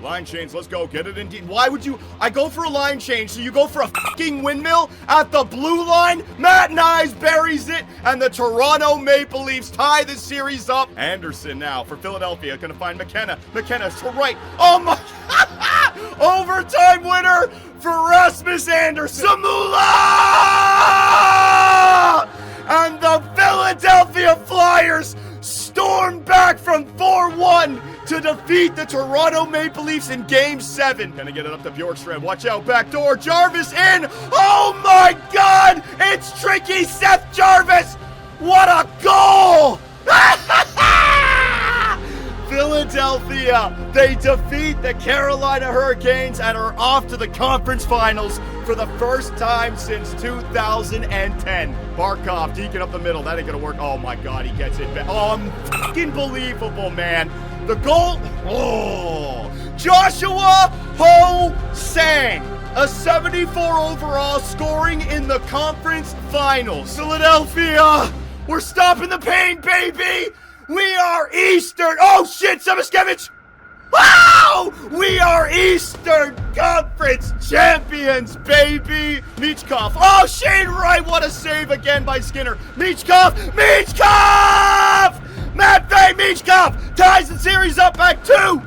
Line change, let's go. Get it indeed. Why would you? I go for a line change, so you go for a fucking windmill at the blue line. Matt Nyes buries it, and the Toronto Maple Leafs tie the series up. Anderson now for Philadelphia, gonna find McKenna. McKenna's to right. Oh my! Overtime winner for Rasmus Anderson. Samula! And the Philadelphia Flyers storm back from 4-1 to defeat the Toronto Maple Leafs in Game 7. Gonna get it up to Bjorkstrand. Watch out, back door. Jarvis in. Oh my God! It's tricky Seth Jarvis. What a goal! Philadelphia, they defeat the Carolina Hurricanes and are off to the conference finals for the first time since 2010. Barkov, deacon up the middle. That ain't gonna work. Oh my God, he gets it back. Unbelievable, man. The goal, Joshua Ho-Sang, a 74 overall, scoring in the conference finals. Philadelphia, we're stopping the pain, baby. We are Eastern. Oh shit, Samoskevich. Wow! We are Eastern Conference champions, baby. Michkov. Oh, Shane Wright, what a save again by Skinner. Michkov. Matvei Michkov ties the series up at 2.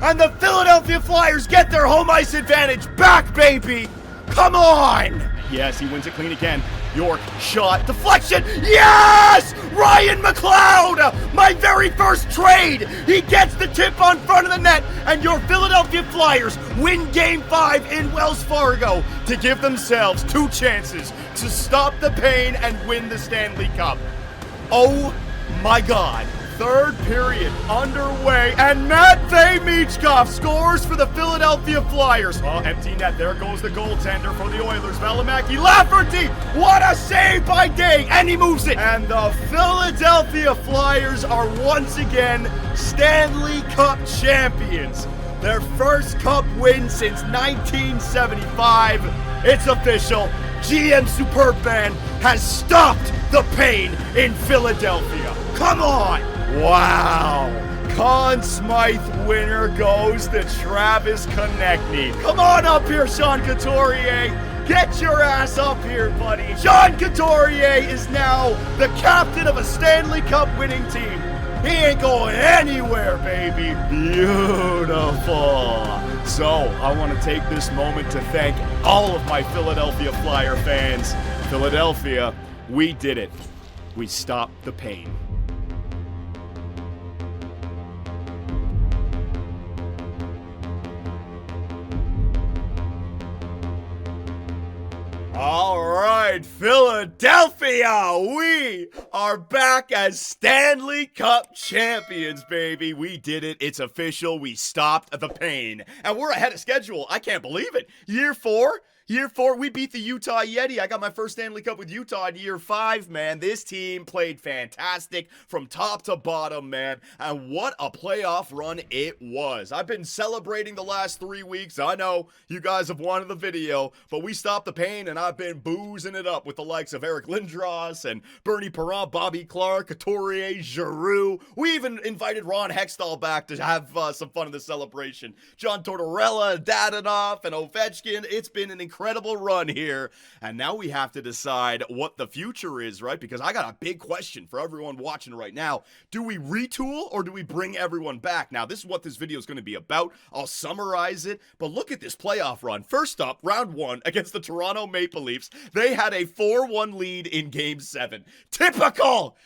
And the Philadelphia Flyers get their home ice advantage back, baby. Come on. Yes, he wins it clean again. York, shot, deflection, yes! Ryan McLeod, my very first trade. He gets the tip on front of the net, and your Philadelphia Flyers win Game 5 in Wells Fargo to give themselves 2 chances to stop the pain and win the Stanley Cup. Oh my God. Third period underway, and Matvei Michkov scores for the Philadelphia Flyers. Oh, empty net. There goes the goaltender for the Oilers. Valimaki, Lafferty. What a save by Day, and he moves it. And the Philadelphia Flyers are once again Stanley Cup champions. Their first Cup win since 1975. It's official. GM Superbman has stopped the pain in Philadelphia. Come on! Wow! Conn Smythe winner goes to Travis Konechny. Come on up here, Sean Couturier. Get your ass up here, buddy. Sean Couturier is now the captain of a Stanley Cup winning team. He ain't going anywhere, baby. Beautiful. So, I want to take this moment to thank all of my Philadelphia Flyer fans. Philadelphia, we did it. We stopped the pain. All right, Philadelphia, we are back as Stanley Cup champions, baby. We did it. It's official. We stopped the pain. And we're ahead of schedule. I can't believe it. Year 4, we beat the Utah Yeti. I got my first Stanley Cup with Utah in year 5, man. This team played fantastic from top to bottom, man. And what a playoff run it was. I've been celebrating the last 3 weeks. I know you guys have wanted the video, but we stopped the pain, and I've been boozing it up with the likes of Eric Lindros and Bernie Perron, Bobby Clark, Couturier, Giroux. We even invited Ron Hextall back to have some fun in the celebration. John Tortorella, Dadonov, and Ovechkin. It's been an incredible run here, and now we have to decide what the future is, right? Because I got a big question for everyone watching right now. Do we retool or do we bring everyone back? Now, this is what this video is going to be about. I'll summarize it, but look at this playoff run. First up, round 1 against the Toronto Maple Leafs. They had a 4-1 lead in Game 7. Typical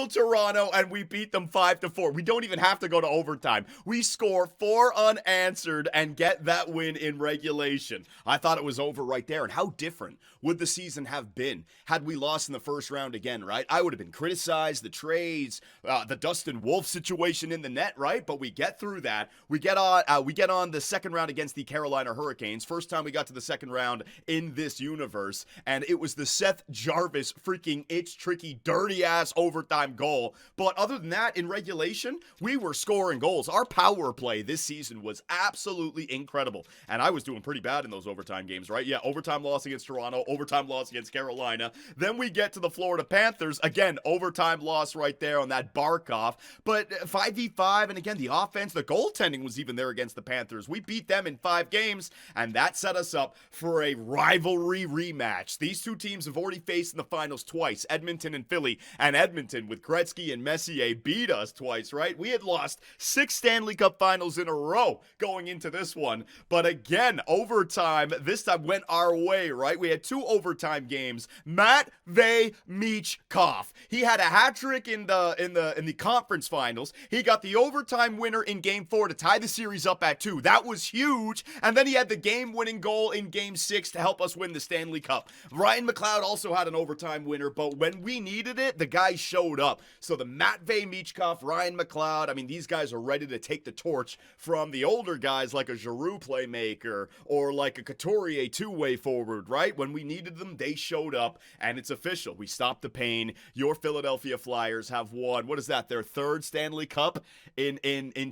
Toronto, and we beat them 5-4. We don't even have to go to overtime. We score 4 unanswered and get that win in regulation. I thought it was over right there. And how different would the season have been had we lost in the first round again, right? I would have been criticized, the trades, the Dustin Wolf situation in the net, right? But we get through that. We get on the second round against the Carolina Hurricanes. First time we got to the second round in this universe, and it was the Seth Jarvis freaking itch tricky dirty ass overtime goal. But other than that, in regulation, we were scoring goals. Our power play this season was absolutely incredible. And I was doing pretty bad in those overtime games, right? Yeah, overtime loss against Toronto, overtime loss against Carolina. Then we get to the Florida Panthers. Again, overtime loss right there on that Barkov. But 5v5, and again, the offense, the goaltending was even there against the Panthers. We beat them in 5 games, and that set us up for a rivalry rematch. These two teams have already faced in the finals twice, Edmonton and Philly. And Edmonton, with Gretzky and Messier, beat us twice, right? We had lost 6 Stanley Cup finals in a row going into this one. But again, overtime, this time went our way, right? We had 2 overtime games. Matvei Michkov. He had a hat trick in the conference finals. He got the overtime winner in game 4 to tie the series up at 2. That was huge. And then he had the game-winning goal in game 6 to help us win the Stanley Cup. Ryan McLeod also had an overtime winner, but when we needed it, the guy showed up. So the Matvei Michkov, Ryan McLeod, I mean, these guys are ready to take the torch from the older guys like a Giroux playmaker or like a Couturier two-way forward, right? When we needed them, they showed up, and it's official. We stopped the pain. Your Philadelphia Flyers have won, what is that, their 3rd Stanley Cup in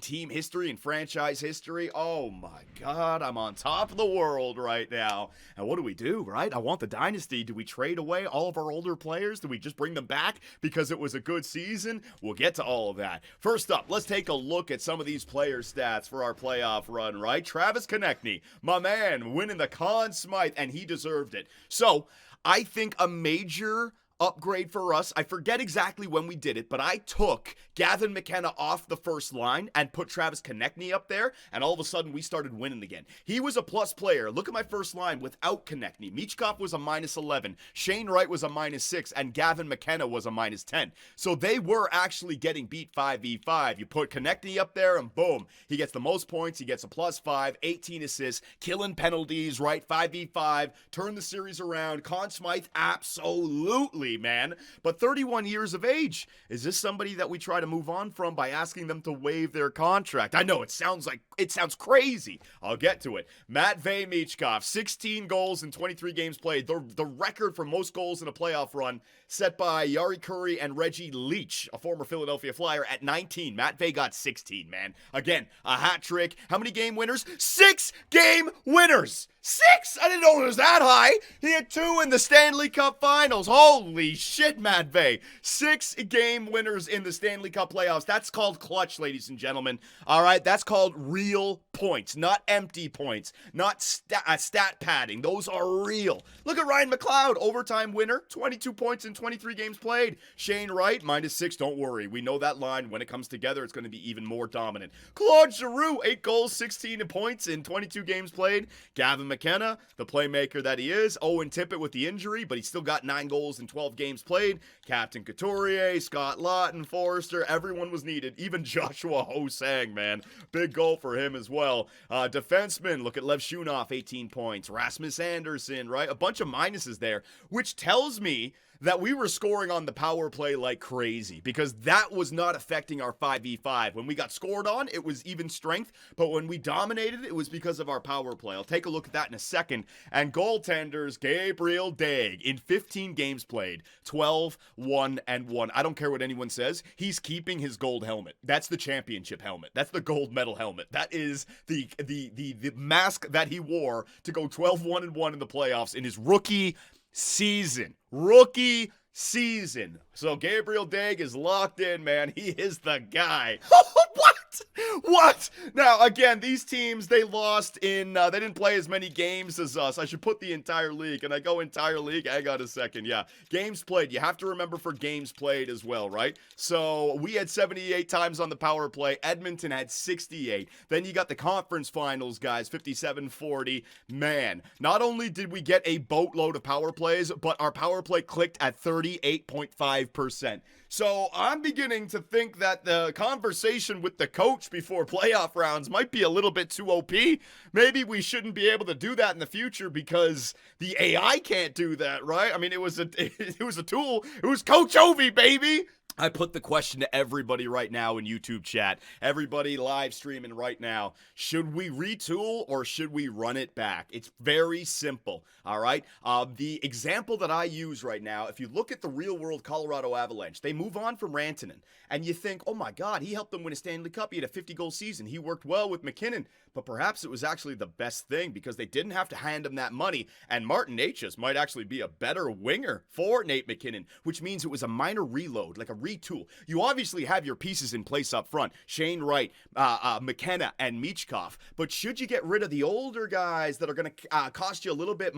team history, in franchise history? Oh my God, I'm on top of the world right now. And what do, right? I want the dynasty. Do we trade away all of our older players? Do we just bring them back because it was a good season? We'll get to all of that. First up, let's take a look at some of these player stats for our playoff run, right? Travis Konechny, my man, winning the Conn Smythe, and he deserved it. So, I think a major upgrade for us, I forget exactly when we did it, but I took Gavin McKenna off the first line and put Travis Konechny up there, and all of a sudden we started winning again. He was a plus player. Look at my first line without Konechny. Michkov was a -11, Shane Wright was a -6, and Gavin McKenna was a -10. So they were actually getting beat 5v5. You put Konechny up there, and boom, he gets the most points. He gets a +5, 18 assists, killing penalties, right? 5v5, turn the series around. Conn Smythe, absolutely, man. But 31 years of age. Is this somebody that we try to move on from by asking them to waive their contract? I know it sounds crazy. I'll get to it. Matvei Michkov, 16 goals in 23 games played. The record for most goals in a playoff run set by Yari Curry and Reggie Leach, a former Philadelphia Flyer, at 19. Matvei got 16, man. Again, a hat trick. How many game winners? 6 game winners! 6? I didn't know it was that high. He had 2 in the Stanley Cup finals. Holy shit, Matvei. 6 game winners in the Stanley Cup playoffs. That's called clutch, ladies and gentlemen. All right, that's called real points, not empty points, not stat padding. Those are real. Look at Ryan McLeod, overtime winner, 22 points in 23 games played. Shane Wright, -6. Don't worry. We know that line. When it comes together, it's going to be even more dominant. Claude Giroux, 8 goals, 16 points in 22 games played. Gavin McKenna, the playmaker that he is. Owen Tippett with the injury, but he still got 9 goals in 12 games played. Captain Couturier, Scott Laughton, Forrester, everyone was needed. Even Joshua Ho-Sang, man. Big goal for him as well. Defensemen, look at Lev Shunoff, 18 points. Rasmus Anderson, right? A bunch of minuses there, which tells me that we were scoring on the power play like crazy, because that was not affecting our 5v5. When we got scored on, it was even strength, but when we dominated, it was because of our power play. I'll take a look at that in a second. And goaltenders, Gabriel Daigle, in 15 games played, 12, 1, and 1. I don't care what anyone says. He's keeping his gold helmet. That's the championship helmet. That's the gold medal helmet. That is the mask that he wore to go 12, 1, and 1 in the playoffs in his rookie season. So Gabriel Daigle is locked in, man. He is the guy. What? Now, again, these teams, they lost in, they didn't play as many games as us. I should put the entire league. Can I go entire league? Hang on a second. Yeah. Games played. You have to remember for games played as well, right? So we had 78 times on the power play. Edmonton had 68. Then you got the conference finals, guys, 57-40. Man, not only did we get a boatload of power plays, but our power play clicked at 38.5%. So I'm beginning to think that the conversation with the coach before playoff rounds might be a little bit too OP. Maybe we shouldn't be able to do that in the future because the AI can't do that, right? I mean, it was a tool. It was Coach Ovi, baby. I put the question to everybody right now in YouTube chat, everybody live streaming right now. Should we retool or should we run it back? It's very simple, all right? The example that I use right now, if you look at the real-world Colorado Avalanche, they move on from Rantanen, and you think, oh my God, he helped them win a Stanley Cup. He had a 50-goal season. He worked well with McKinnon, but perhaps it was actually the best thing because they didn't have to hand him that money, and Martin Necas might actually be a better winger for Nate McKinnon, which means it was a minor reload, like a retool. You obviously have your pieces in place up front, Shane Wright, McKenna, and Michkov, but should you get rid of the older guys that are going to cost you a little bit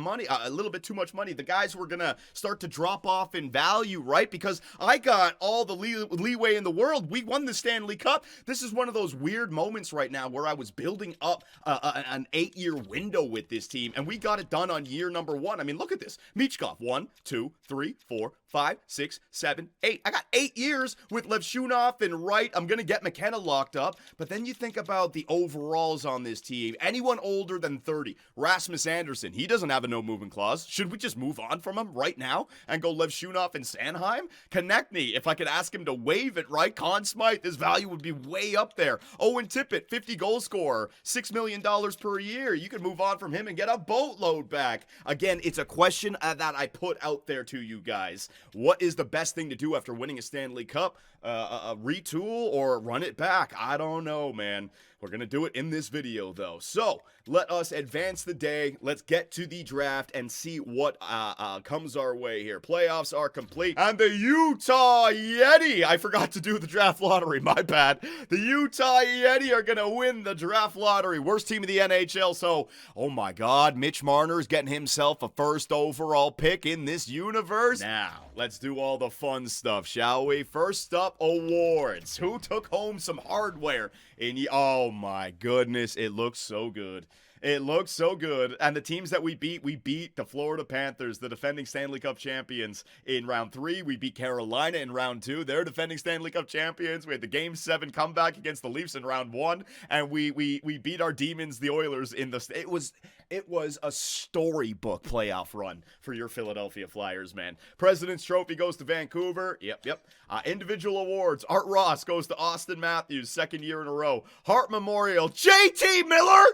too much money, the guys who are going to start to drop off in value, right? Because I got all the leeway in the world. We won the Stanley Cup. This is one of those weird moments right now where I was building up an 8-year window with this team, and we got it done on year number 1. I mean, look at this. Michkov, 1, 2, 3, 4, 5, 6, 7, 8. I got 8 years with Levshunov and Wright. I'm going to get McKenna locked up. But then you think about the overalls on this team. Anyone older than 30. Rasmus Anderson, he doesn't have a no-movement clause. Should we just move on from him right now and go Levshunov and Sanheim? Konechny, if I could ask him to waive it, right? Conn Smythe, his value would be way up there. Owen Tippett, 50 goal scorer, $6 million per year. You could move on from him and get a boatload back. Again, it's a question that I put out there to you guys. What is the best thing to do after winning a Stanley Cup? Retool or run it back? I don't know, man. We're going to do it in this video, though. So, let us advance the day. Let's get to the draft and see what comes our way here. Playoffs are complete. And the Utah Yeti, I forgot to do the draft lottery, my bad. The Utah Yeti are going to win the draft lottery. Worst team in the NHL, so, oh my God, Mitch Marner's getting himself a first overall pick in this universe. Now, let's do all the fun stuff, shall we? First up, awards. Who took home some hardware? Oh my goodness, it looks so good. It looks so good. And the teams that we beat the Florida Panthers, the defending Stanley Cup champions in round 3. We beat Carolina in round 2. They're defending Stanley Cup champions. We had the Game 7 comeback against the Leafs in round 1. And we beat our demons, the Oilers, in the... It was a storybook playoff run for your Philadelphia Flyers, man. President's Trophy goes to Vancouver. Yep. Individual awards. Art Ross goes to Auston Matthews, 2nd year in a row. Hart Memorial, JT Miller!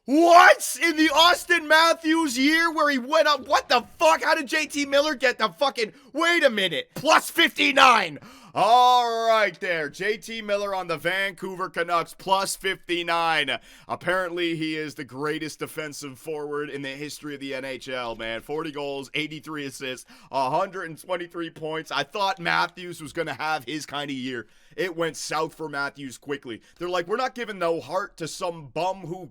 What? In the Auston Matthews year where he went up? What the fuck? How did JT Miller get the fucking... Wait a minute. Plus 59. All right there. JT Miller on the Vancouver Canucks, plus 59. Apparently, he is the greatest defensive forward in the history of the NHL, man. 40 goals, 83 assists, 123 points. I thought Matthews was going to have his kind of year. It went south for Matthews quickly. They're like, we're not giving no heart to some bum who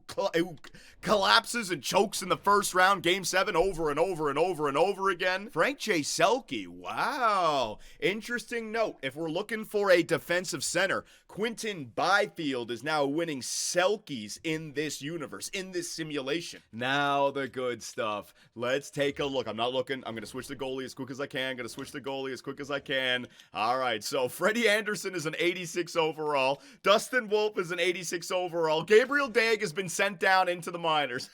collapses and chokes in the first round, Game 7, over and over and over and over again. Frank J. Selke, wow. Interesting note. If we're looking for a defensive center, Quinton Byfield is now winning Selkies in this universe, in this simulation. Now the good stuff. Let's take a look. I'm not looking. I'm going to switch the goalie as quick as I can. All right, so Freddie Anderson is an 86 overall. Dustin Wolf is an 86 overall. Gabriel Daig has been sent down into the minors.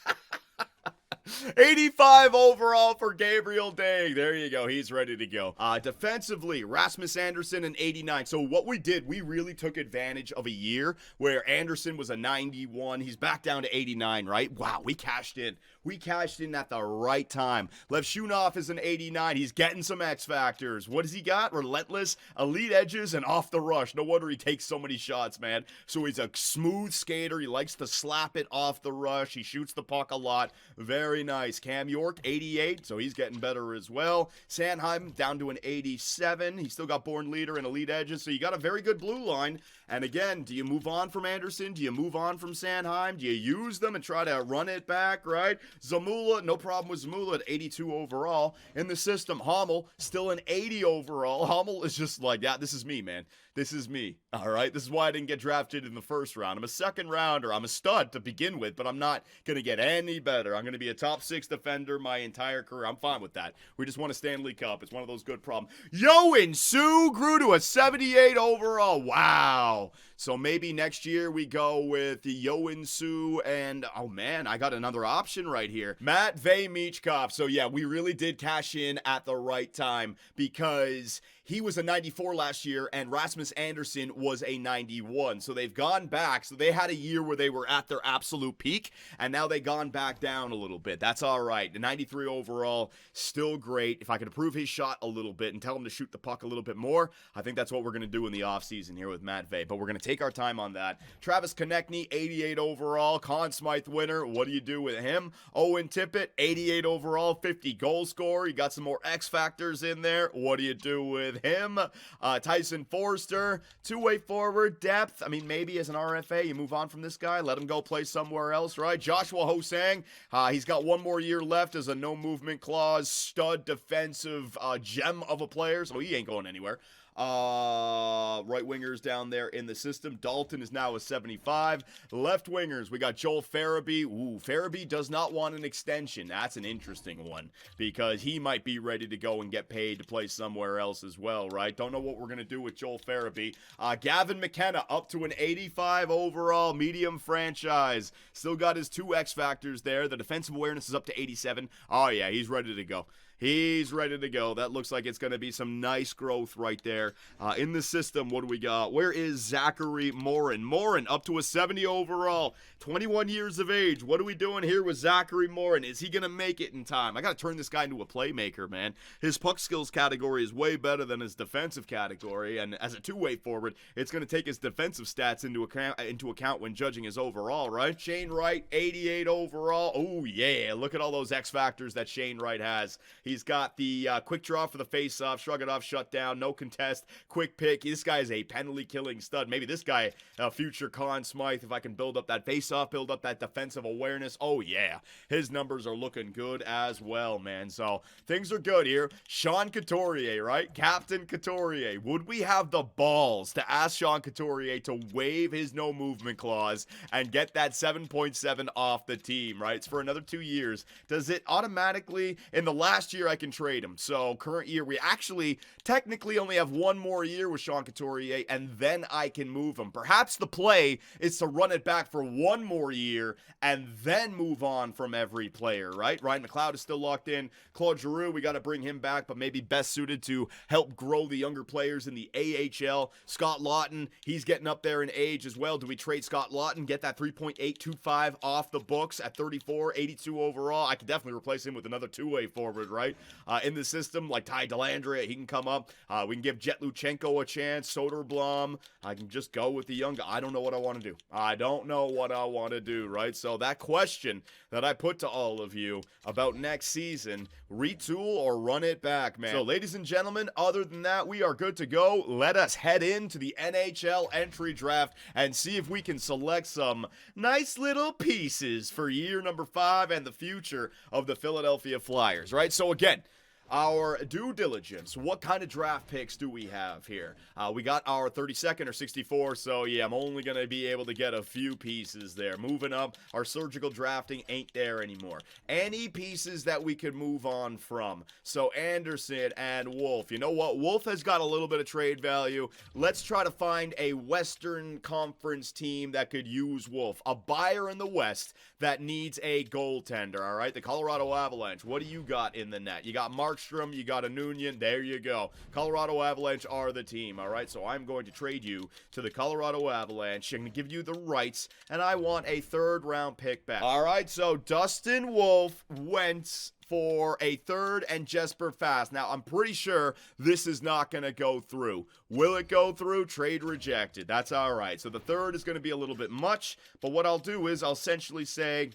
85 overall for Gabriel Daig. There you go. He's ready to go. Defensively, Rasmus Anderson, an 89. So what we did, we really took advantage of a year where Anderson was a 91. He's back down to 89, right? Wow, we cashed in. We cashed in at the right time. Levshunov is an 89. He's getting some X factors. What has he got? Relentless, elite edges, and off the rush. No wonder he takes so many shots, man. So he's a smooth skater. He likes to slap it off the rush. He shoots the puck a lot. Very nice. Cam York, 88. So he's getting better as well. Sanheim down to an 87. He's still got born leader and elite edges. So you got a very good blue line. And again, do you move on from Anderson? Do you move on from Sanheim? Do you use them and try to run it back, right? Zamula, no problem with Zamula at 82 overall. In the system, Hommel, still an 80 overall. Hommel is just like, yeah, this is me, man. This is me, all right? This is why I didn't get drafted in the first round. I'm a second rounder. I'm a stud to begin with, but I'm not going to get any better. I'm going to be a top 6 defender my entire career. I'm fine with that. We just won a Stanley Cup. It's one of those good problems. Yoan Su grew to a 78 overall. Wow. Wow. So maybe next year we go with Yoinsu and, oh man, I got another option right here. Matvei Michkov. So yeah, we really did cash in at the right time because he was a 94 last year and Rasmus Anderson was a 91. So they've gone back. So they had a year where they were at their absolute peak and now they've gone back down a little bit. That's all right. The 93 overall, still great. If I could improve his shot a little bit and tell him to shoot the puck a little bit more, I think that's what we're going to do in the offseason here with Matvei. But we're going to take our time on that. Travis Konechny, 88 overall, Conn Smythe winner. What do you do with him? Owen Tippett, 88 overall, 50 goal scorer. You got some more X factors in there. What do you do with him? Tyson Forster, two-way forward, depth. I mean, maybe as an RFA, you move on from this guy, let him go play somewhere else, right? Joshua Ho-Sang, he's got one more year left as a no-movement clause, stud defensive gem of a player, so he ain't going anywhere. Right wingers down there in the system. Dalton is now a 75. Left wingers, we got Joel Farabee. Ooh, Farabee does not want an extension. That's an interesting one because he might be ready to go and get paid to play somewhere else as well, right? Don't know what we're going to do with Joel Farabee. Gavin McKenna up to an 85 overall, medium franchise. Still got his two X factors there. The defensive awareness is up to 87. Oh yeah, he's ready to go. He's ready to go. That looks like it's going to be some nice growth right there. In the system, what do we got? Where is Zachary Morin? Morin up to a 70 overall, 21 years of age. What are we doing here with Zachary Morin? Is he going to make it in time? I got to turn this guy into a playmaker, man. His puck skills category is way better than his defensive category, and as a two-way forward, it's going to take his defensive stats into account when judging his overall, right? Shane Wright, 88 overall. Oh, yeah. Look at all those X factors that Shane Wright has. He's got the quick draw for the face-off, shrug it off, shut down, no contest, quick pick. This guy is a penalty-killing stud. Maybe this guy, future Conn Smythe, if I can build up that face-off, build up that defensive awareness. Oh, yeah. His numbers are looking good as well, man. So, things are good here. Sean Couturier, right? Captain Couturier. Would we have the balls to ask Sean Couturier to waive his no-movement clause and get that 7.7 off the team, right? It's for another 2 years. Does it automatically, in the last year, I can trade him. So current year, we actually technically only have one more year with Sean Couturier, and then I can move him. Perhaps the play is to run it back for one more year and then move on from every player, right? Ryan McLeod is still locked in. Claude Giroux, we got to bring him back, but maybe best suited to help grow the younger players in the AHL. Scott Lawton, he's getting up there in age as well. Do we trade Scott Lawton, get that 3.825 off the books at 34, 82 overall? I could definitely replace him with another two-way forward, right? In the system, like Ty Dellandrea, he can come up. We can give Jet Luchenko a chance, Soderblom. I can just go with the young guy. I don't know what I want to do. I don't know what I want to do, right? So that question that I put to all of you about next season, retool or run it back, man. So ladies and gentlemen, other than that, we are good to go. Let us head into the NHL entry draft and see if we can select some nice little pieces for year number 5 and the future of the Philadelphia Flyers, right? So again, our due diligence. What kind of draft picks do we have here? We got our 32nd or 64, so yeah, I'm only going to be able to get a few pieces there. Moving up, our surgical drafting ain't there anymore. Any pieces that we could move on from. So Anderson and Wolf. You know what? Wolf has got a little bit of trade value. Let's try to find a Western Conference team that could use Wolf. A buyer in the West that needs a goaltender, all right? The Colorado Avalanche. What do you got in the net? You got Markstrom, you got a Noonan, there you go. Colorado Avalanche are the team, all right? So I'm going to trade you to the Colorado Avalanche. I'm going to give you the rights, and I want a 3rd round pick back. All right, so Dustin Wolf went for a 3rd and Jesper Fast. Now, I'm pretty sure this is not going to go through. Will it go through? Trade rejected. That's all right. So the 3rd is going to be a little bit much, but what I'll do is I'll essentially say,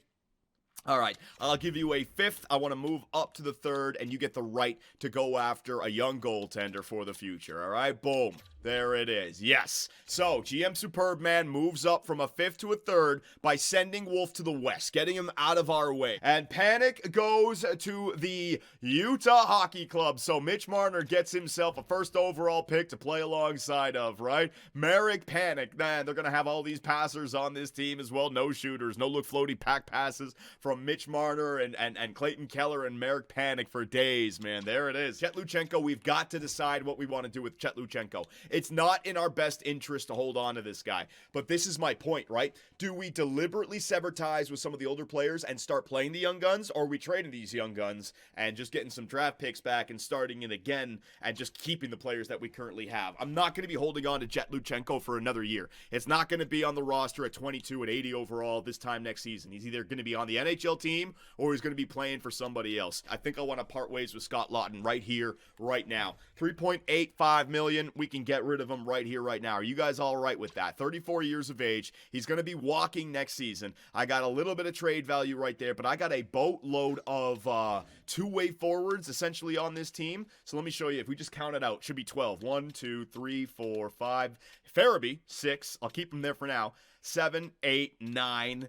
all right, I'll give you a 5th. I want to move up to the 3rd, and you get the right to go after a young goaltender for the future, all right? Boom. There it is. Yes. So, GM Superb Man moves up from a 5th to a 3rd by sending Wolf to the West, getting him out of our way. And Panic goes to the Utah Hockey Club. So, Mitch Marner gets himself a 1st overall pick to play alongside of, right? Merrick Panic. Man, they're going to have all these passers on this team as well. No shooters, no look floaty pack passes from Mitch Marner and Clayton Keller and Merrick Panic for days, man. There it is. Chet Luchenko, we've got to decide what we want to do with Chet Luchenko. It's not in our best interest to hold on to this guy. But this is my point, right? Do we deliberately sever ties with some of the older players and start playing the young guns, or are we trading these young guns and just getting some draft picks back and starting it again and just keeping the players that we currently have? I'm not going to be holding on to Jet Luchenko for another year. It's not going to be on the roster at 22 and 80 overall this time next season. He's either going to be on the NHL team or he's going to be playing for somebody else. I think I want to part ways with Scott Laughton right here, right now. $3.85 million. We can get rid of him right here, right now. Are you guys all right with that? 34 years of age. He's going to be walking next season. I got a little bit of trade value right there, but I got a boatload of two-way forwards essentially on this team. So let me show you. If we just count it out, it should be 12. 1, 2, 3, 4, 5. Farabee, 6. I'll keep him there for now. 7, 8, 9.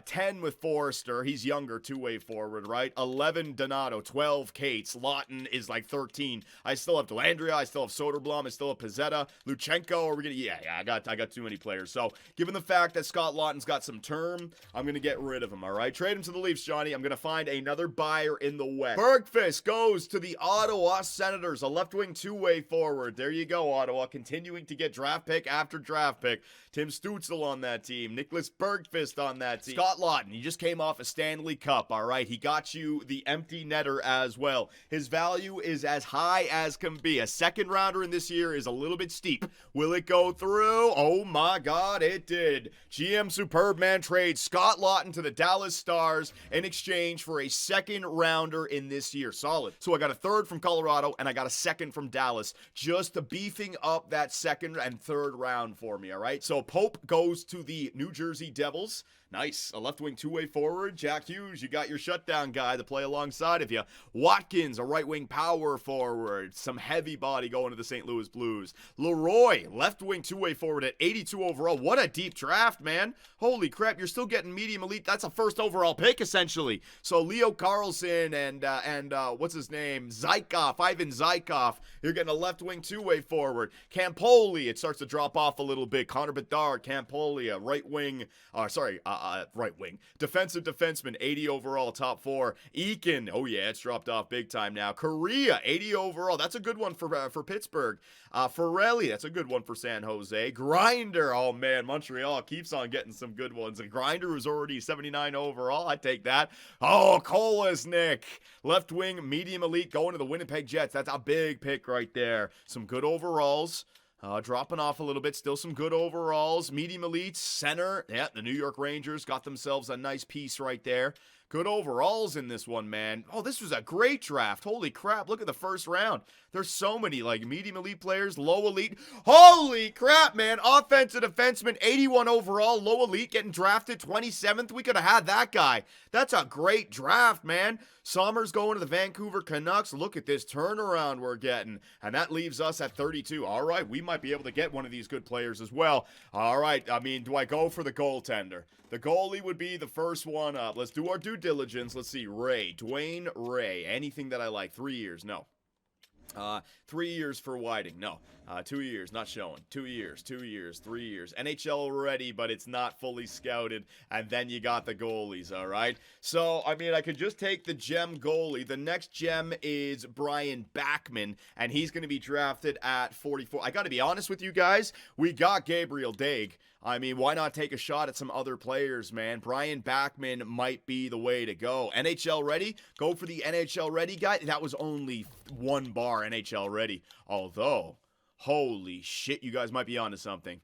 10 with Forrester. He's younger, two-way forward, right? 11 Donato, 12 Cates. Laughton is like 13. I still have Delandria. I still have Soderblom. I still have Pizzetta. Luchenko. Are we gonna? Yeah. I got too many players. So, given the fact that Scott Laughton's got some term, I'm gonna get rid of him. All right, trade him to the Leafs, Johnny. I'm gonna find another buyer in the West. Bergfist goes to the Ottawa Senators, a left-wing two-way forward. There you go, Ottawa, continuing to get draft pick after draft pick. Tim Stützle on that team. Nicholas Bergfist on that team. Scott Laughton, he just came off a Stanley Cup, all right? He got you the empty netter as well. His value is as high as can be. A second rounder in this year is a little bit steep. Will it go through? Oh my God, it did. GM Superb Man trades Scott Laughton to the Dallas Stars in exchange for a second rounder in this year. Solid. So I got a third from Colorado and I got a second from Dallas, just to beefing up that second and third round for me, all right? So Pope goes to the New Jersey Devils. Nice. A left-wing two-way forward. Jack Hughes, you got your shutdown guy to play alongside of you. Watkins, a right-wing power forward. Some heavy body going to the St. Louis Blues. Leroy, left-wing two-way forward at 82 overall. What a deep draft, man. Holy crap, you're still getting medium elite. That's a first overall pick, essentially. So Leo Carlson and what's his name? Zykov, Ivan Zykov. You're getting a left-wing two-way forward. Campoli, it starts to drop off a little bit. Connor Bedard, Campoli, right-wing, right wing. Defensive defenseman, 80 overall, top 4. Eakin, oh yeah, it's dropped off big time now. Correa, 80 overall. That's a good one for Pittsburgh. Ferrelli, that's a good one for San Jose. Grinder, oh man, Montreal keeps on getting some good ones. A Grinder who's already 79 overall, I take that. Oh, Kolasnick, left wing, medium elite, going to the Winnipeg Jets. That's a big pick right there. Some good overalls. Dropping off a little bit, still some good overalls. Medium elites, center. Yeah, the New York Rangers got themselves a nice piece right there. Good overalls in this one, man. Oh, this was a great draft. Holy crap, look at the first round. There's so many, like, medium elite players, low elite. Holy crap, man. Offensive defenseman, 81 overall, low elite, getting drafted 27th. We could have had that guy. That's a great draft, man. Sommers going to the Vancouver Canucks. Look at this turnaround we're getting. And that leaves us at 32. All right, we might be able to get one of these good players as well. All right, I mean, do I go for the goaltender? The goalie would be the first one up. Let's do our due diligence. Let's see. Dwayne Ray. Anything that I like. 3 years. No. 3 years for Whiting. No. 2 years. Not showing. 2 years. 2 years. 3 years. NHL ready, but it's not fully scouted. And then you got the goalies, all right? So, I mean, I could just take the gem goalie. The next gem is Brian Backman, and he's going to be drafted at 44. I got to be honest with you guys. We got Gabriel Daig. I mean, why not take a shot at some other players, man? Brian Backman might be the way to go. NHL ready? Go for the NHL ready guy. That was only one bar, NHL ready. Although, holy shit, you guys might be onto something.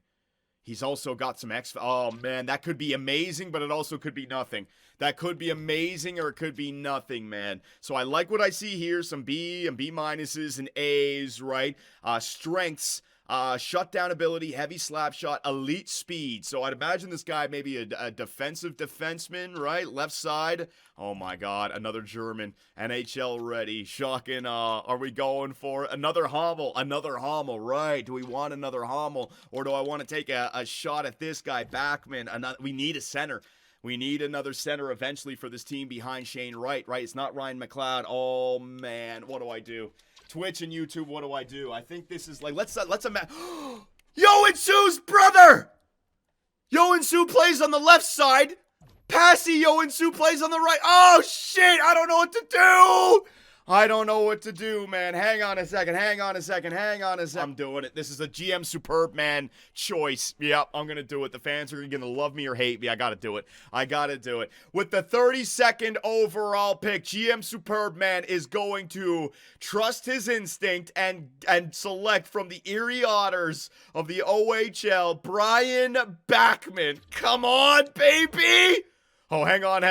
He's also got some oh man, that could be amazing, but it also could be nothing. That could be amazing or it could be nothing, man. So I like what I see here. Some B and B minuses and A's, right? Strengths. Shutdown ability, heavy slap shot, elite speed. So I'd imagine this guy maybe a defensive defenseman, right? Left side. Oh my God, another German. NHL ready. Shocking. Are we going for another Hommel? Another Hommel, right? Do we want another Hommel? Or do I want to take a shot at this guy, Backman? We need a center. We need another center eventually for this team behind Shane Wright, right? It's not Ryan McLeod. Oh man, what do I do? Twitch and YouTube, what do I do? I think this is like, let's imagine. Yoan Su's brother! Yoan Su plays on the left side. Passy Yoan Su plays on the right. Oh, shit, I don't know what to do. I don't know what to do, man. Hang on a second. I'm doing it. This is a GM Superb Man choice. Yep, I'm going to do it. The fans are going to love me or hate me. I got to do it. With the 32nd overall pick, GM Superb Man is going to trust his instinct and select from the Erie Otters of the OHL, Brian Backman. Come on, baby! Oh, hang on.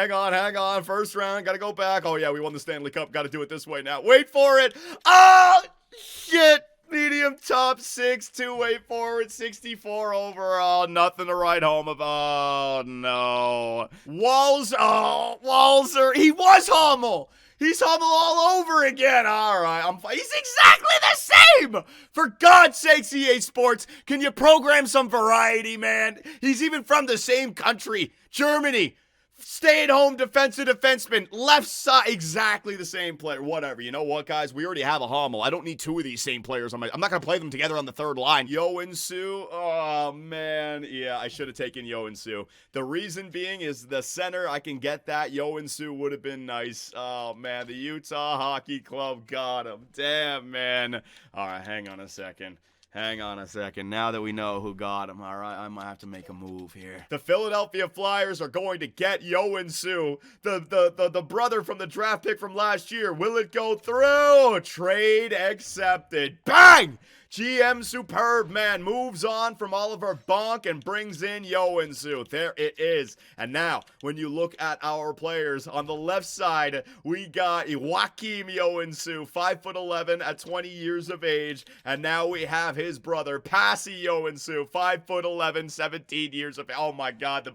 First round, gotta go back. Oh, yeah, we won the Stanley Cup. Gotta do it this way now. Wait for it. Oh, shit. Medium top 6, two-way forward, 64 overall. Nothing to write home about. Oh, no. Walzer. He was Hummel. He's Hummel all over again. All right, he's exactly the same. For God's sakes, EA Sports, can you program some variety, man? He's even from the same country, Germany. Stay-at-home defenseman, left side, exactly the same player. Whatever. You know what, guys? We already have a Hummel. I don't need two of these same players. I'm not going to play them together on the third line. Yoansu. Oh, man. Yeah, I should have taken Yoansu. The reason being is the center. I can get that. Yoansu would have been nice. Oh, man. The Utah Hockey Club got him. Damn, man. All right, hang on a second. Now that we know who got him, all right, I might have to make a move here. The Philadelphia Flyers are going to get Yoansu, the brother from the draft pick from last year. Will it go through? Trade accepted. Bang! GM Superb Man moves on from Oliver Bonk and brings in Yoansu. There it is. And now, when you look at our players, on the left side, we got Joakim Yoansu, 5'11" at 20 years of age. And now we have his brother, Pasi Yoansu, 5'11", 17 years of age. Oh my God, the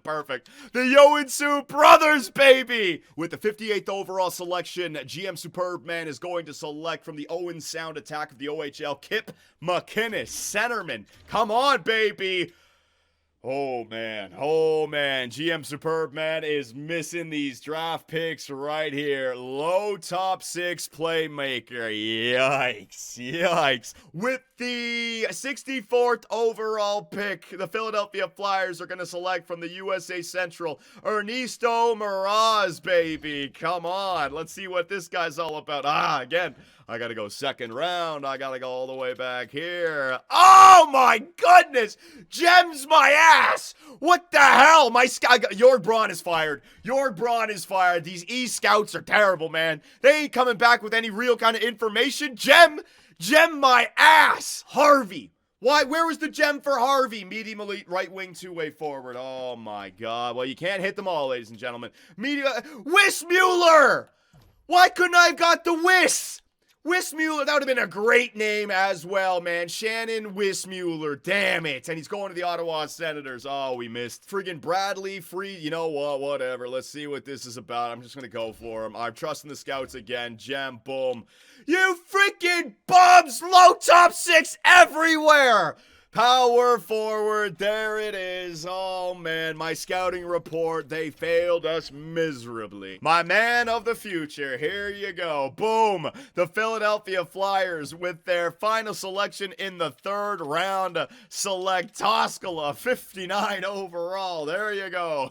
Yoansu brothers, baby! With the 58th overall selection, GM Superb Man is going to select from the Owen Sound attack of the OHL, Kip McInnes, centerman. Come on, baby. Oh, man. GM Superb Man is missing these draft picks right here. Low top 6 playmaker. Yikes. With the 64th overall pick, the Philadelphia Flyers are going to select from the USA Central, Ernesto Miraz, baby. Come on. Let's see what this guy's all about. Again, I gotta go second round. I gotta go all the way back here. Oh my goodness! Gems my ass! What the hell? Jorg Braun is fired. These E-Scouts are terrible, man. They ain't coming back with any real kind of information. Gem my ass! Harvey. Why? Where was the gem for Harvey? Medium elite, right wing, two-way forward. Oh my God. Well, you can't hit them all, ladies and gentlemen. Wismuller! Why couldn't I have got the Wismuller, that would have been a great name as well, man. Shannon Wismuller, damn it. And he's going to the Ottawa Senators. Oh, we missed. Friggin' Bradley, you know what, whatever. Let's see what this is about. I'm just going to go for him. I'm trusting the scouts again. Gem, boom. You freaking bums! Low top 6 everywhere! Power forward, there it is. Oh man, my scouting report, they failed us miserably. My man of the future, here you go. Boom! The Philadelphia Flyers with their final selection in the third round select Toskala, 59 overall. There you go.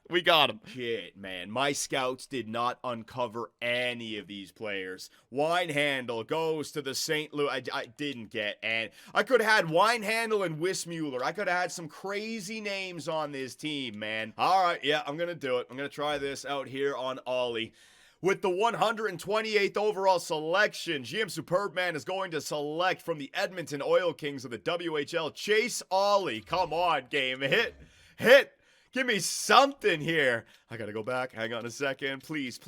We got him. Shit, man. My scouts did not uncover any of these players. Winehandle goes to the St. Louis. I didn't get, and I could have had Winehandle and Wismuller. I could have had some crazy names on this team, man. All right, yeah, I'm going to do it. I'm going to try this out here on Ollie. With the 128th overall selection, GM Superb Man is going to select from the Edmonton Oil Kings of the WHL, Chase Ollie. Come on, game. Hit. Give me something here. I gotta go back. Hang on a second. Please.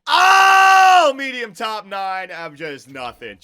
Oh! Medium top 9. I'm just nothing.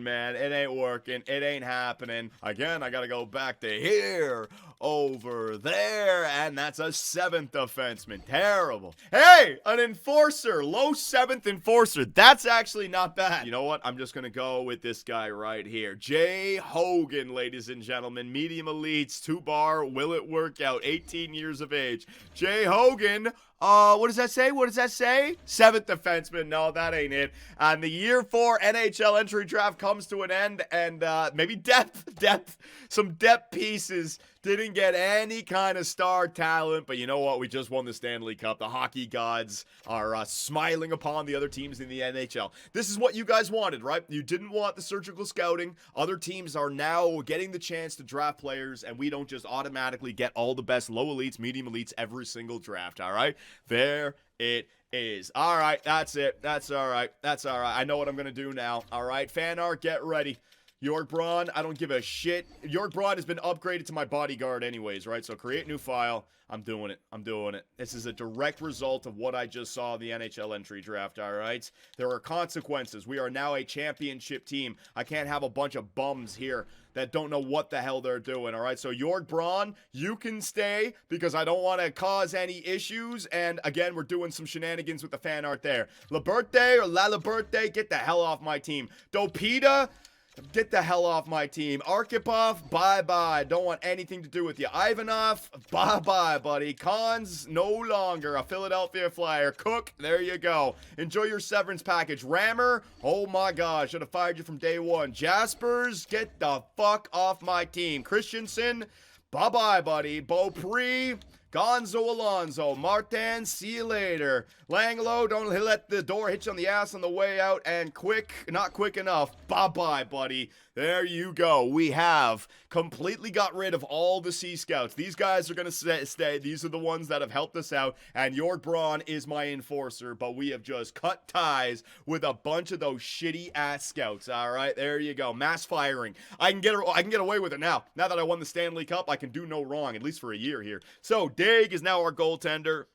Man. It ain't working. It ain't happening. Again, I gotta go back to here. Over there. And that's a 7th defenseman. Terrible. Hey! An enforcer. Low 7th enforcer. That's actually not bad. You know what? I'm just gonna go with this guy right here. Jay Hogan, ladies and gentlemen. Medium elites. 2-bar. Will it work out? 18 years of age. Jay Hogan. What does that say? 7th defenseman. No, that ain't it. And the year 4 NHL entry draft comes to an end, and maybe depth. Some depth pieces Didn't get any kind of star talent, but you know what? We just won the Stanley Cup. The hockey gods are smiling upon the other teams in the NHL. This is what you guys wanted, right? You didn't want the surgical scouting. Other teams are now getting the chance to draft players, and we don't just automatically get all the best low elites, medium elites every single draft, all right? There it is. All right, that's it. That's all right. That's all right. I know what I'm going to do now, all right? Fan art, get ready. York Braun, I don't give a shit. York Braun has been upgraded to my bodyguard anyways, right? So create new file. I'm doing it. I'm doing it. This is a direct result of what I just saw in the NHL entry draft, all right? There are consequences. We are now a championship team. I can't have a bunch of bums here that don't know what the hell they're doing, all right? So York Braun, you can stay because I don't want to cause any issues. And again, we're doing some shenanigans with the fan art there. Liberte or La Liberte, get the hell off my team. Dopita, get the hell off my team. Arkhipov, bye-bye. Don't want anything to do with you. Ivanov, bye-bye, buddy. Cons, no longer. A Philadelphia Flyer. Cook, there you go. Enjoy your severance package. Rammer, oh my gosh. Should have fired you from day one. Jaspers, get the fuck off my team. Christensen, bye-bye, buddy. Beaupre, Gonzo Alonso, Martin, see you later. Langlo, don't let the door hit you on the ass on the way out. And quick, not quick enough. Bye-bye, buddy. There you go. We have completely got rid of all the Sea Scouts. These guys are going to stay. These are the ones that have helped us out. And York Braun is my enforcer. But we have just cut ties with a bunch of those shitty-ass scouts. All right, there you go. Mass firing. I can get away with it now. Now that I won the Stanley Cup, I can do no wrong, at least for a year here. So, Dig is now our goaltender.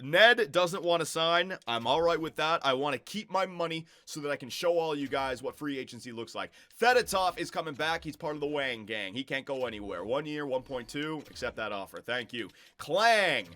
Ned doesn't want to sign. I'm all right with that. I want to keep my money so that I can show all you guys what free agency looks like. Fedotov is coming back. He's part of the Wang gang. He can't go anywhere. 1 year, 1.2. Accept that offer. Thank you. Klang,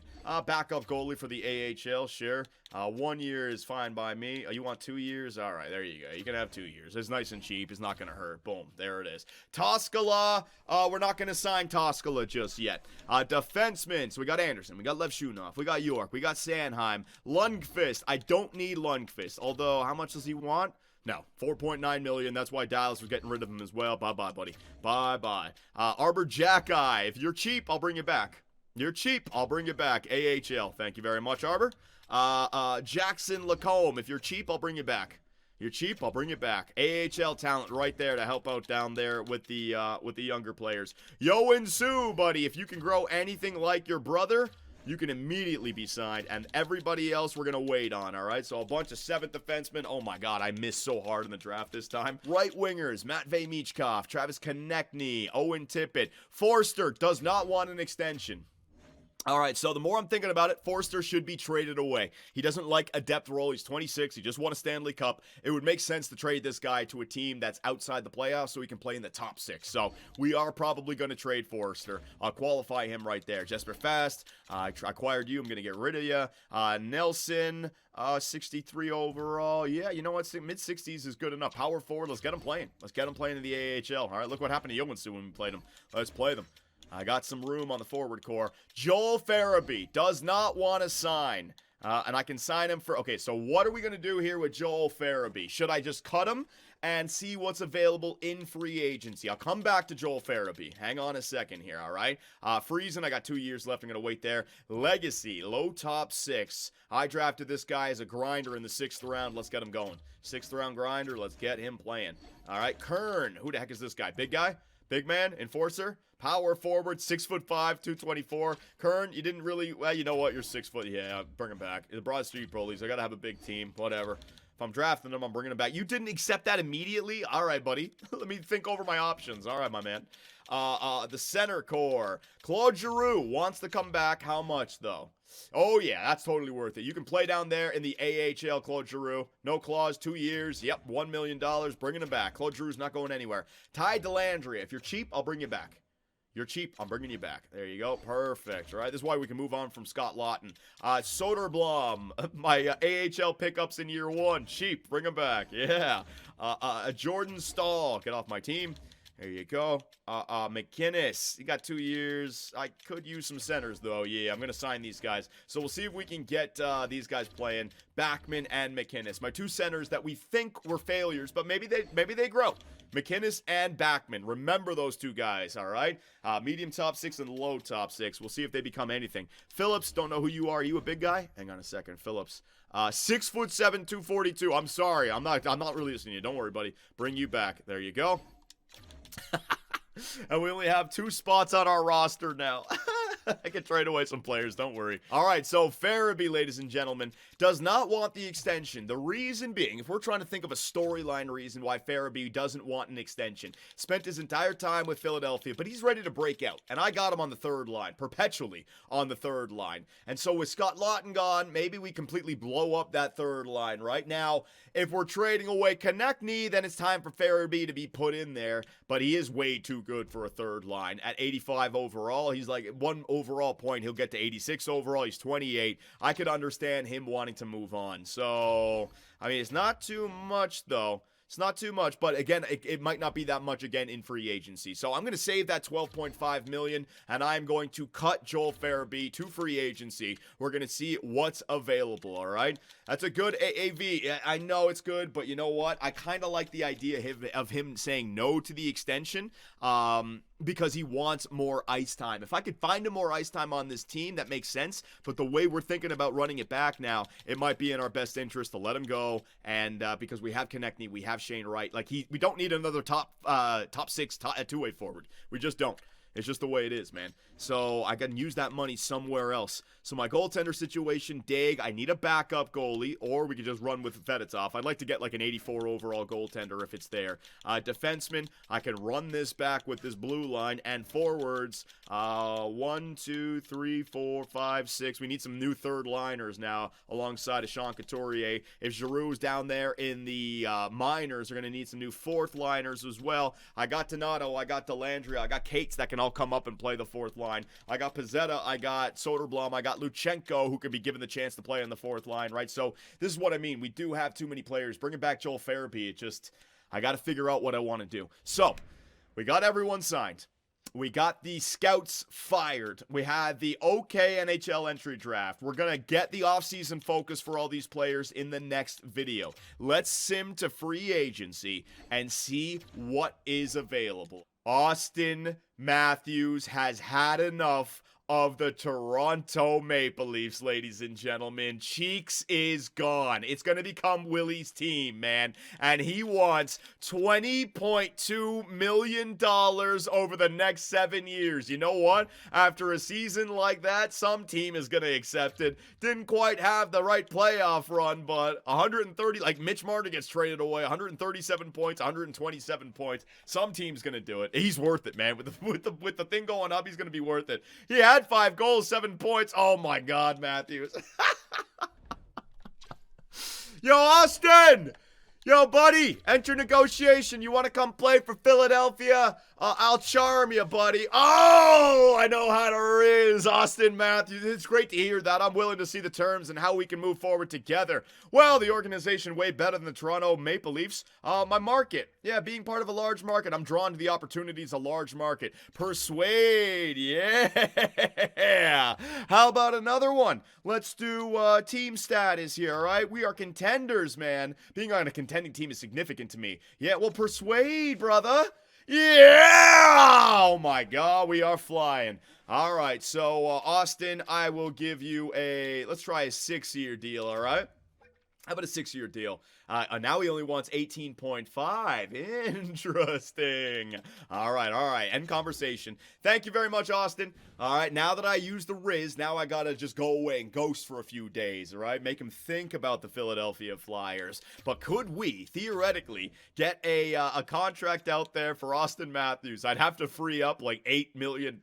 backup goalie for the AHL. Sure. 1 year is fine by me. You want 2 years? All right, there you go. You can have 2 years. It's nice and cheap. It's not going to hurt. Boom. There it is. Toskala. We're not going to sign Toskala just yet. Defensemen. So we got Anderson. We got Levshunov. We got York. We got Sanheim. Lundqvist. I don't need Lundqvist. Although, how much does he want? No, 4.9 million. That's why Dallas was getting rid of him as well. Bye-bye, buddy. Bye-bye. Arbor Jackeye. If you're cheap, I'll bring you back. You're cheap. I'll bring you back. AHL. Thank you very much, Arbor. Jackson Lacombe. If you're cheap, I'll bring you back. You're cheap, I'll bring you back. AHL talent right there to help out down there with the younger players. Yoan Sue, buddy. If you can grow anything like your brother, you can immediately be signed. And everybody else we're going to wait on, all right? So a bunch of 7th defensemen. Oh, my God, I missed so hard in the draft this time. Right wingers, Matvey Michkov, Travis Konechny, Owen Tippett. Forster does not want an extension. All right, so the more I'm thinking about it, Forster should be traded away. He doesn't like a depth role. He's 26. He just won a Stanley Cup. It would make sense to trade this guy to a team that's outside the playoffs so he can play in the top 6. So we are probably going to trade Forster. I'll qualify him right there. Jesper Fast, I acquired you. I'm going to get rid of you. Nelson, 63 overall. Yeah, you know what? Mid-60s is good enough. Power forward, let's get him playing. Let's get him playing in the AHL. All right, look what happened to Yoansu when we played him. Let's play them. I got some room on the forward core. Joel Farabee does not want to sign. And I can sign him for... Okay, so what are we going to do here with Joel Farabee? Should I just cut him and see what's available in free agency? I'll come back to Joel Farabee. Hang on a second here, all right? Friesen, I got 2 years left. I'm going to wait there. Legacy, low top 6. I drafted this guy as a grinder in the 6th round. Let's get him going. 6th round grinder. Let's get him playing. All right, Kern. Who the heck is this guy? Big guy? Big man? Enforcer? Power forward, 6'5", 224. Kern, you didn't really... Well, you know what? You're 6 foot. Yeah, bring him back. The Broad Street Bullies. I got to have a big team. Whatever. If I'm drafting them, I'm bringing them back. You didn't accept that immediately? All right, buddy. Let me think over my options. All right, my man. The center core. Claude Giroux wants to come back. How much, though? Oh, yeah, that's totally worth it. You can play down there in the AHL, Claude Giroux. No clause, 2 years. Yep, $1 million. Bringing him back. Claude Giroux's not going anywhere. Ty Dellandrea. If you're cheap, I'll bring you back. You're cheap. I'm bringing you back. There you go. Perfect. All right. This is why we can move on from Scott Lawton. Soderblom. My AHL pickups in year 1. Cheap. Bring him back. Yeah. Jordan Stahl. Get off my team. There you go. McInnes. He got 2 years. I could use some centers, though. Yeah, I'm going to sign these guys. So we'll see if we can get these guys playing. Backman and McInnes. My 2 centers that we think were failures, but maybe they grow. McInnes and Backman. Remember those 2 guys, all right? Medium top 6 and low top 6. We'll see if they become anything. Phillips, don't know who you are. Are you a big guy? Hang on a second. Phillips. 6'7", 242. I'm sorry. I'm not really listening to you. Don't worry, buddy. Bring you back. There you go. And we only have 2 spots on our roster now. I can trade away some players, don't worry. All right, so Farabee, ladies and gentlemen, does not want the extension. The reason being, if we're trying to think of a storyline reason why Farabee doesn't want an extension, spent his entire time with Philadelphia, but he's ready to break out. And I got him on the 3rd line, perpetually on the 3rd line. And so with Scott Laughton gone, maybe we completely blow up that 3rd line. Right now, if we're trading away Konechny, then it's time for Farabee to be put in there. But he is way too good for a 3rd line. At 85 overall, he's like 1 overall point. He'll get to 86 overall. He's 28. I could understand him wanting to move on. So, I mean, it's not too much, though. It's not too much, but again, it might not be that much again in free agency. So I'm going to save that $12.5 million, and I'm going to cut Joel Farabee to free agency. We're going to see what's available, all right? That's a good AAV. I know it's good, but you know what? I kind of like the idea of him saying no to the extension because he wants more ice time. If I could find him more ice time on this team, that makes sense. But the way we're thinking about running it back now, it might be in our best interest to let him go. And because we have Konechny, we have Shane Wright. Like we don't need another top 6 two-way forward. We just don't. It's just the way it is, man. So I can use that money somewhere else. So my goaltender situation, Dag, I need a backup goalie, or we could just run with Fedotov. I'd like to get like an 84 overall goaltender if it's there. Defenseman, I can run this back with this blue line. And forwards, 1, 2, 3, 4, 5, 6. We need some new 3rd liners now alongside of Sean Couturier. If Giroux's down there in the minors, they're going to need some new 4th liners as well. I got Donato, I got Dellandrea, I got Cates that can all come up and play the 4th line. I got Pizzetta, I got Soderblom, I got Luchenko, who could be given the chance to play on the 4th line, right? So this is what I mean. We do have too many players. Bringing back Joel Farabee, I got to figure out what I want to do. So we got everyone signed. We got the scouts fired. We had the OK NHL entry draft. We're going to get the offseason focus for all these players in the next video. Let's sim to free agency and see what is available. Auston Matthews has had enough of the Toronto Maple Leafs, ladies and gentlemen. Cheeks is gone. It's going to become Willie's team, man. And he wants $20.2 million over the next 7 years. You know what? After a season like that, some team is going to accept it. Didn't quite have the right playoff run, but 130, like Mitch Marner gets traded away, 137 points, 127 points. Some team's going to do it. He's worth it, man. With the thing going up, he's going to be worth it. He had 5 goals, 7 points. Oh my God, Matthews. Yo, Austin! Yo, buddy, enter negotiation. You want to come play for Philadelphia? I'll charm you, buddy. Oh, I know how to riz, Auston Matthews. It's great to hear that. I'm willing to see the terms and how we can move forward together. Well, the organization way better than the Toronto Maple Leafs. My market. Yeah, being part of a large market, I'm drawn to the opportunities of a large market. Persuade. Yeah. How about another one? Let's do team status here, all right? We are contenders, man. Being on a contending team is significant to me. Yeah, well, persuade, brother. Yeah! Oh my God, we are flying. All right, so Austin, I will give you let's try a 6-year deal, all right? How about a 6-year deal? Now he only wants 18.5. Interesting. All right. End conversation. Thank you very much, Austin. All right, now that I use the Riz, now I got to just go away and ghost for a few days, all right? Make him think about the Philadelphia Flyers. But could we, theoretically, get a contract out there for Auston Matthews? I'd have to free up like $8 million.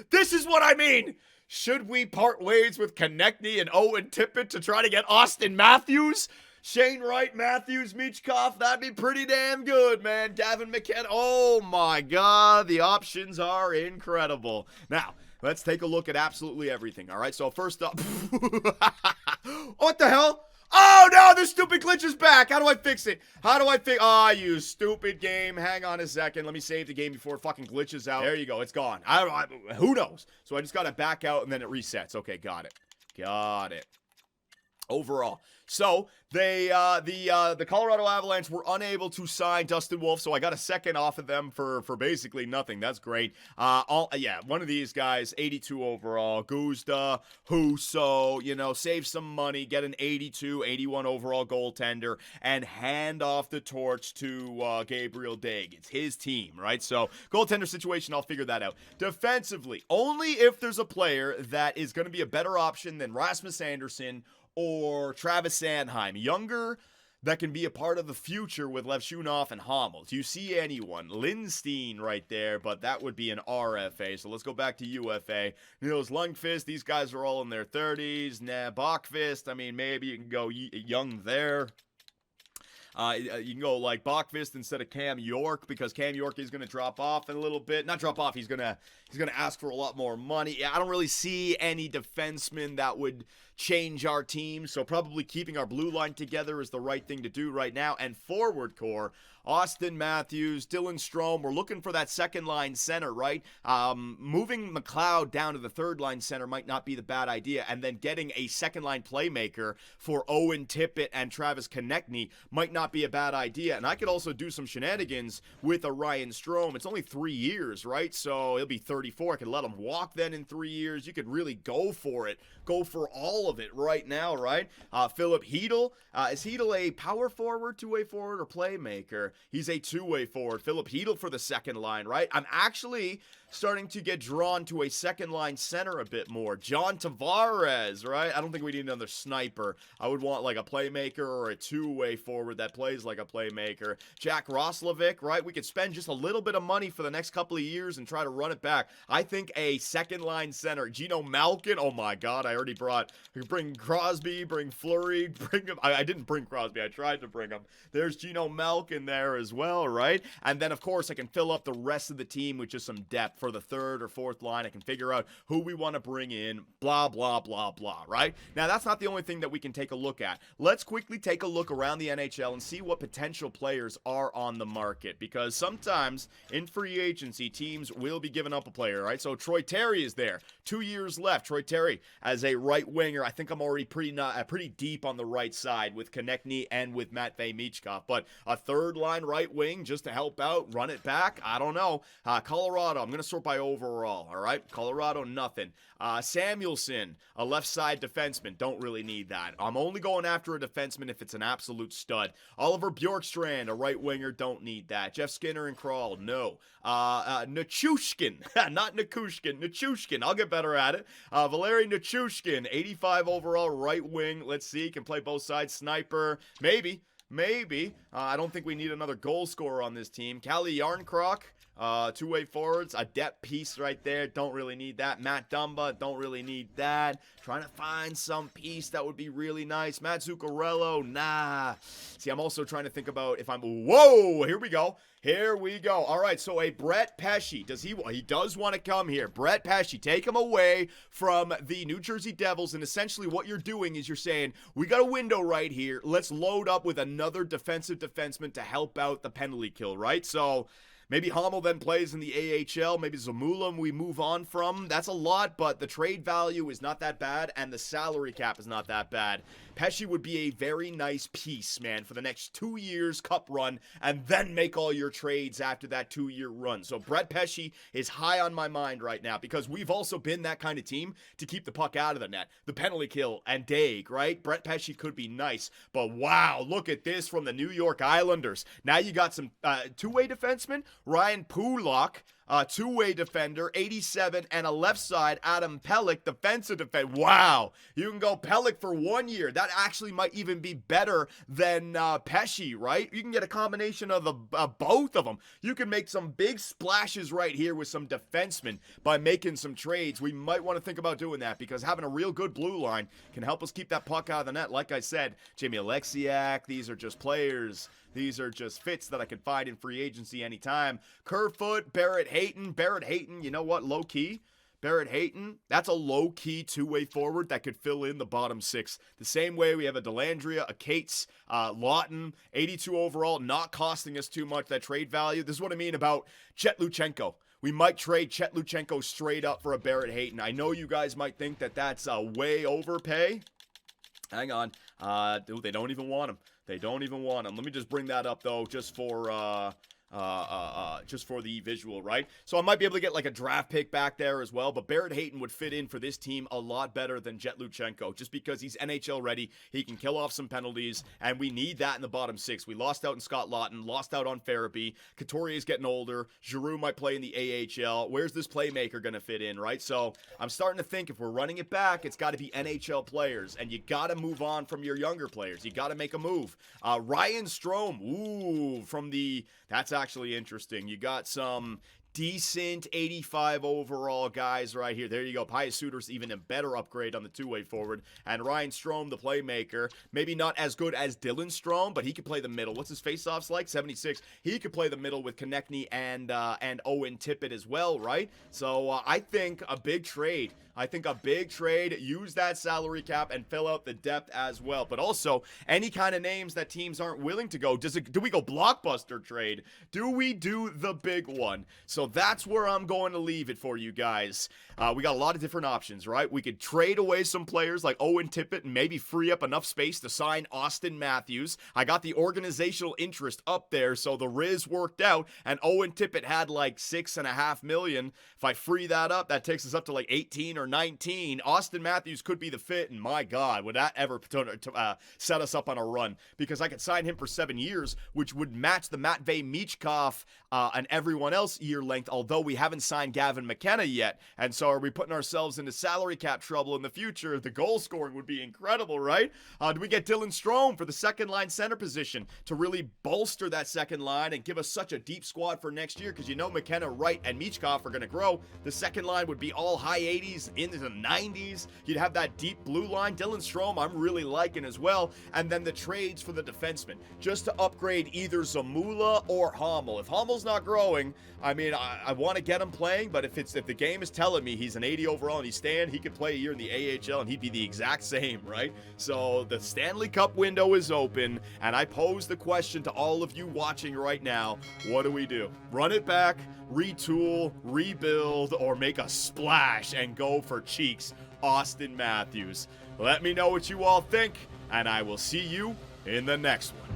This is what I mean! Should we part ways with Konechny and Owen Tippett to try to get Auston Matthews? Shane Wright, Matthews, Michkov, that'd be pretty damn good, man. Gavin McKenna, oh my God, the options are incredible. Now, let's take a look at absolutely everything, all right? So first up, what the hell? Oh no, the stupid glitch is back. How do I fix it? Ah, you stupid game. Hang on a second. Let me save the game before it fucking glitches out. There you go. It's gone. Who knows? So I just got to back out and then it resets. Okay, got it. Got it. Overall. So the Colorado Avalanche were unable to sign Dustin Wolf, so I got a second off of them for basically nothing. That's great. One of these guys, 82 overall, Guzda, Husso, save some money, get an 82, 81 overall goaltender, and hand off the torch to Gabriel Daig. It's his team, right? So goaltender situation, I'll figure that out. Defensively, only if there's a player that is going to be a better option than Rasmus Andersson or Travis Sanheim, younger, that can be a part of the future with Levshunov and Hamel. Do you see anyone? Lindstein right there, but that would be an RFA. So let's go back to UFA. Nils Lundqvist, these guys are all in their 30s. Bachvist, I mean, maybe you can go young there. You can go like Bachvist instead of Cam York, because Cam York is going to drop off in a little bit. Not drop off, he's going to ask for a lot more money. I don't really see any defensemen that would change our team, so probably keeping our blue line together is the right thing to do right now. And forward core, Auston Matthews, Dylan Strome, we're looking for that second line center, right? Moving McLeod down to the third line center might not be the bad idea, and then getting a second line playmaker for Owen Tippett and Travis Konechny might not be a bad idea. And I could also do some shenanigans with a Ryan Strome. It's only 3 years, right? So he'll be 34. I could let him walk then in 3 years. You could really go for it. Go for all of it right now, right? Philip Hedl. Is Hedl a power forward, two-way forward, or playmaker? He's a two-way forward. Philip Hedl for the second line, right? I'm actually starting to get drawn to a second line center a bit more. John Tavares, right? I don't think we need another sniper. I would want like a playmaker or a two-way forward that plays like a playmaker. Jack Roslovic, right? We could spend just a little bit of money for the next couple of years and try to run it back. I think a second line center. Gino Malkin, oh my god, I bring Crosby, bring Fleury, bring him. I didn't bring Crosby, I tried to bring him. There's Gino Malkin there as well, right? And then of course I can fill up the rest of the team with just some depth for the third or fourth line. I can figure out who we want to bring in, blah, blah, blah, blah, right? Now, that's not the only thing that we can take a look at. Let's quickly take a look around the NHL and see what potential players are on the market, because sometimes in free agency, teams will be giving up a player, right? So Troy Terry is there. 2 years left. Troy Terry as a right winger. I think I'm already pretty deep on the right side with Konechny and with Matvei Michkov, but a third line right wing just to help out, run it back, I don't know. Colorado, I'm going to sort by overall, all right? Colorado, nothing. Samuelson, a left side defenseman, don't really need that. I'm only going after a defenseman if it's an absolute stud. Oliver Bjorkstrand, a right winger, don't need that. Jeff Skinner and Kral, no. Nichushkin, not Nikushkin, Nichushkin, I'll get better at it. Valeri Nichushkin, 85 overall, right wing, let's see, can play both sides, sniper, maybe. I don't think we need another goal scorer on this team. Kalle Yarncroc, two-way forwards, a depth piece right there. Don't really need that. Matt Dumba, don't really need that. Trying to find some piece that would be really nice. Matt Zuccarello, nah. See, I'm also trying to think about if I'm... Whoa, here we go. All right, so a Brett Pesce. He does want to come here. Brett Pesce, take him away from the New Jersey Devils, and essentially what you're doing is you're saying, we got a window right here. Let's load up with another defensive defenseman to help out the penalty kill, right? So... maybe Hamel then plays in the AHL. Maybe Zamula we move on from. That's a lot, but the trade value is not that bad, and the salary cap is not that bad. Pesce would be a very nice piece, man, for the next 2 years cup run, and then make all your trades after that 2-year run. So Brett Pesce is high on my mind right now, because we've also been that kind of team to keep the puck out of the net. The penalty kill and Daig, right? Brett Pesce could be nice, but wow, look at this from the New York Islanders. Now you got some two-way defensemen. Ryan Pulock, two-way defender, 87, and a left side, Adam Pelech, defensive defender. Wow, you can go Pelech for 1 year. That actually might even be better than Pesce, right? You can get a combination of both of them. You can make some big splashes right here with some defensemen by making some trades. We might want to think about doing that, because having a real good blue line can help us keep that puck out of the net. Like I said, Jamie Alexiak, these are just players. These are just fits that I can find in free agency anytime. Kerfoot, Barrett Hayton, you know what, low-key. Barrett Hayton, that's a low-key two-way forward that could fill in the bottom six. The same way we have a Dellandrea, a Cates, Lawton, 82 overall, not costing us too much, that trade value. This is what I mean about Chet Luchenko. We might trade Chet Luchenko straight up for a Barrett Hayton. I know you guys might think that that's a way overpay. Hang on. Dude, they don't even want him. They don't even want him. Let me just bring that up, though, just for the visual, right? So I might be able to get like a draft pick back there as well, but Barrett Hayton would fit in for this team a lot better than Jet Luchenko, just because he's NHL ready, he can kill off some penalties, and we need that in the bottom six. We lost out in Scott Lawton, lost out on Farabee, Couturier's getting older, Giroux might play in the AHL, where's this playmaker gonna fit in, right? So I'm starting to think if we're running it back, it's gotta be NHL players, and you gotta move on from your younger players, you gotta make a move. Ryan Strome, ooh, from the, that's actually interesting. You got some decent 85 overall guys right here. There you go. Pius Suter's even a better upgrade on the two-way forward. And Ryan Strome, the playmaker, maybe not as good as Dylan Strome, but he could play the middle. What's his face-offs like? 76. He could play the middle with Konechny and Owen Tippett as well, right? So I think a big trade. Use that salary cap and fill out the depth as well. But also, any kind of names that teams aren't willing to go. Do we go blockbuster trade? Do we do the big one? So that's where I'm going to leave it for you guys. We got a lot of different options, right? We could trade away some players like Owen Tippett and maybe free up enough space to sign Auston Matthews. I got the organizational interest up there, so the Riz worked out, and Owen Tippett had like $6.5 million. If I free that up, that takes us up to like 18 or 19. Auston Matthews could be the fit, and my God, would that ever set us up on a run? Because I could sign him for 7 years, which would match the Matvei Michkov and everyone else year length, although we haven't signed Gavin McKenna yet. And so are we putting ourselves into salary cap trouble in the future? The goal scoring would be incredible, right? Do we get Dylan Strome for the second line center position to really bolster that second line and give us such a deep squad for next year? Because you know McKenna, Wright, and Michkov are going to grow. The second line would be all high 80s into the 90s. You'd have that deep blue line. Dylan Strome I'm really liking as well. And then the trades for the defensemen, just to upgrade either Zamula or Hommel. If Hommel's not growing, I mean, I want to get him playing, but if the game is telling me he's an 80 overall and he's staying, he could play a year in the AHL and he'd be the exact same, right? So the Stanley Cup window is open, and I pose the question to all of you watching right now: what do we do? Run it back, retool, rebuild, or make a splash and go for cheeks Auston Matthews? Let me know what you all think, and I will see you in the next one.